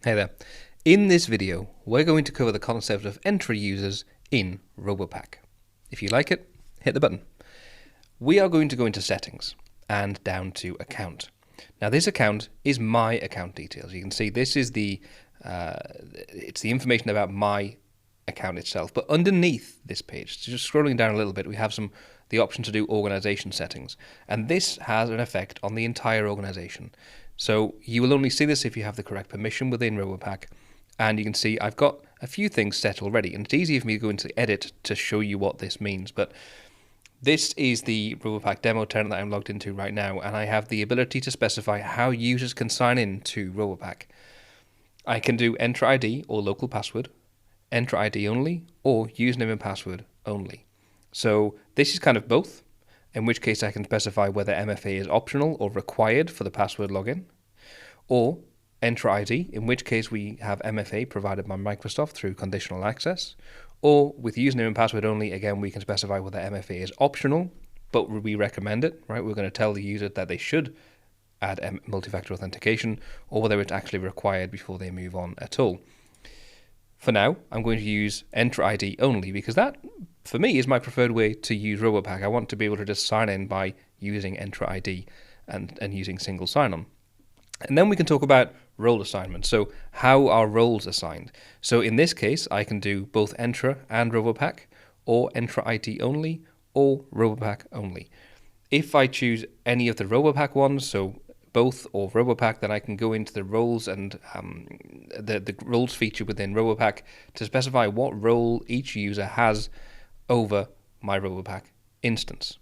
Hey there. In this video, we're going to cover the concept of Entra users in Robopack. If you like it, hit the button. We are going to go into settings and down to account. Now this account is my account details. You can see this is it's the information about my account itself. But underneath this page, so just scrolling down a little bit, we have the option to do organization settings. And this has an effect on the entire organization. So you will only see this if you have the correct permission within Robopack. And you can see I've got a few things set already. And it's easy for me to go into edit to show you what this means. But this is the Robopack demo tenant that I'm logged into right now. And I have the ability to specify how users can sign in to Robopack. I can do Entra ID or local password, Entra ID only, or username and password only. So this is kind of both, in which case I can specify whether MFA is optional or required for the password login, or Entra ID, in which case we have MFA provided by Microsoft through conditional access, or with username and password only, again, we can specify whether MFA is optional, but we recommend it, right? We're going to tell the user that they should add multi-factor authentication, or whether it's actually required before they move on at all. For now, I'm going to use Entra ID only because that, for me, is my preferred way to use Robopack. I want to be able to just sign in by using Entra ID and using single sign-on. And then we can talk about role assignment. So how are roles assigned? So in this case, I can do both Entra and Robopack, or Entra ID only, or Robopack only. If I choose any of the Robopack ones, so both or Robopack, then I can go into the roles and the roles feature within Robopack to specify what role each user has over my Robopack instance.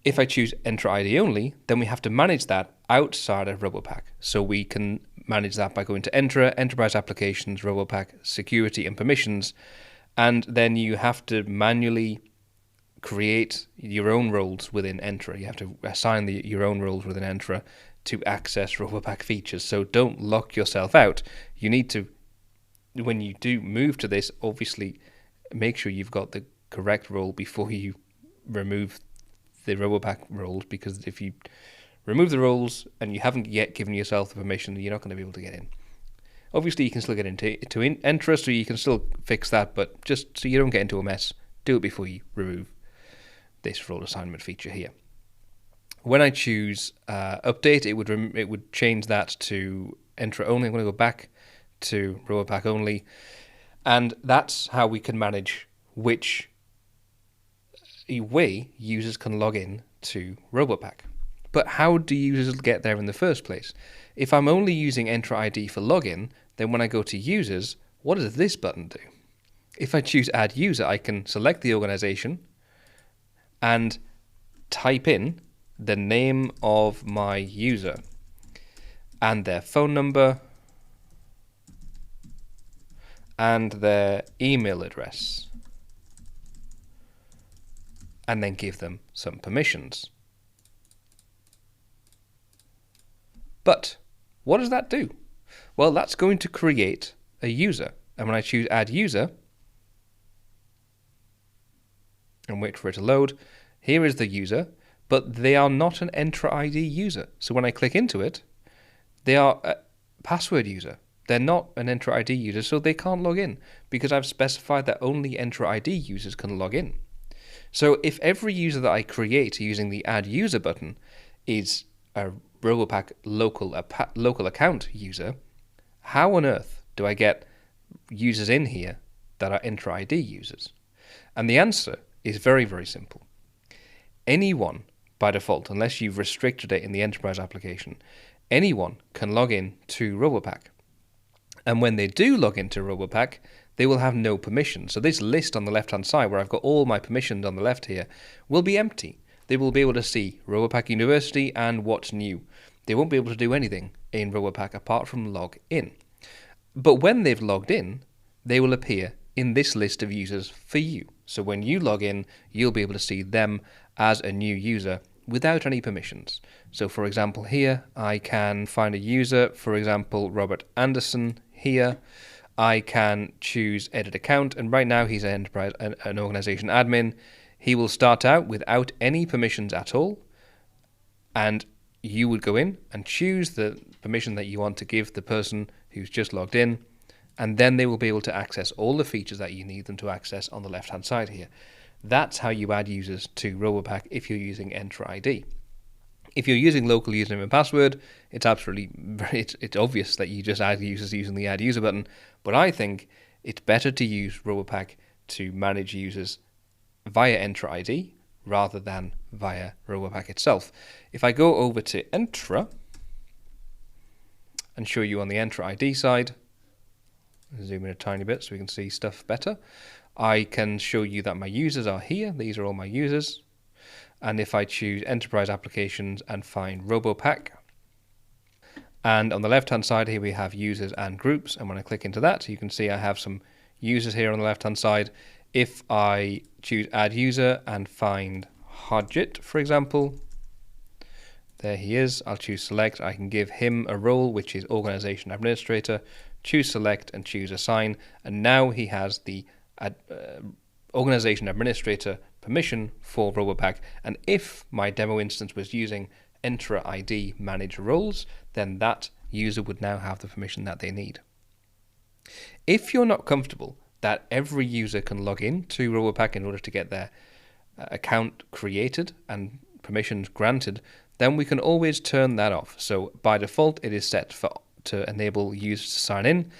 If I choose Entra ID only, then we have to manage that outside of Robopack. So we can manage that by going to Entra, Enterprise Applications, Robopack, Security and Permissions, and then you have to manually create your own roles within Entra. You have to assign your own roles within Entra to access Robopack features. So don't lock yourself out. You need to, when you do move to this, obviously make sure you've got the correct role before you remove the Robopack roles, because if you remove the roles and you haven't yet given yourself the permission, you're not going to be able to get in. Obviously, you can still get into Entra, so you can still fix that, but just so you don't get into a mess, do it before you remove this role assignment feature here. When I choose update, it would change that to Entra only. I'm going to go back to Robopack only, and that's how we can manage which way users can log in to Robopack. But how do users get there in the first place? If I'm only using Entra ID for login, then when I go to users, what does this button do? If I choose add user, I can select the organization and type in the name of my user and their phone number and their email address, and then give them some permissions. But what does that do? Well, that's going to create a user. And when I choose add user and wait for it to load, here is the user, but they are not an Entra ID user. So when I click into it, they are a password user. They're not an Entra ID user, so they can't log in because I've specified that only Entra ID users can log in. So if every user that I create using the add user button is a Robopack local account user, how on earth do I get users in here that are Entra ID users? And the answer is very, very simple. Anyone, by default, unless you've restricted it in the enterprise application, anyone can log in to Robopack. And when they do log into Robopack, they will have no permission. So this list on the left-hand side, where I've got all my permissions on the left here, will be empty. They will be able to see Robopack University and what's new. They won't be able to do anything in Robopack apart from log in. But when they've logged in, they will appear in this list of users for you. So when you log in, you'll be able to see them as a new user without any permissions. So for example, here I can find a user, for example, Robert Anderson here. I can choose edit account, and right now he's an organization admin. He will start out without any permissions at all, and you would go in and choose the permission that you want to give the person who's just logged in, and then they will be able to access all the features that you need them to access on the left-hand side here. That's how you add users to Robopack if you're using Entra ID. If you're using local username and password, it's it's obvious that you just add users using the Add User button, but I think it's better to use Robopack to manage users via Entra ID rather than via Robopack itself. If I go over to Entra and show you on the Entra ID side, zoom in a tiny bit so we can see stuff better, I can show you that my users are here. These are all my users. And if I choose Enterprise Applications and find Robopack, and on the left-hand side here we have users and groups, and when I click into that, you can see I have some users here on the left-hand side. If I choose Add User and find Hodgett, for example, there he is. I'll choose Select. I can give him a role, which is Organization Administrator, choose Select and choose Assign, and now he has the Organization Administrator permission for Robopack, and if my demo instance was using Entra ID Manage Roles, then that user would now have the permission that they need. If you're not comfortable that every user can log in to Robopack in order to get their account created and permissions granted, then we can always turn that off. So by default it is set to enable users to sign in.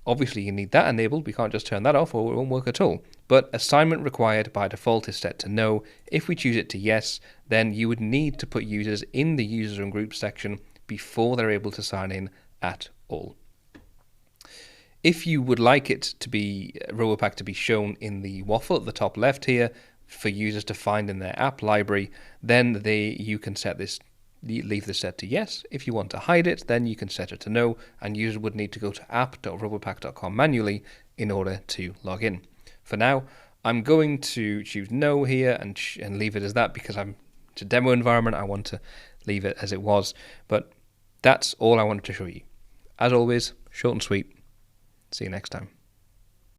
Obviously you need that enabled, we can't just turn that off or it won't work at all. But assignment required by default is set to no. If we choose it to yes, then you would need to put users in the users and groups section before they're able to sign in at all. If you would like it to be Robopack to be shown in the waffle at the top left here for users to find in their app library, then you can set this, leave this set to yes. If you want to hide it, then you can set it to no, and users would need to go to app.robopack.com manually in order to log in. For now, I'm going to choose no here and leave it as that because it's a demo environment. I want to leave it as it was, but that's all I wanted to show you. As always, short and sweet. See you next time.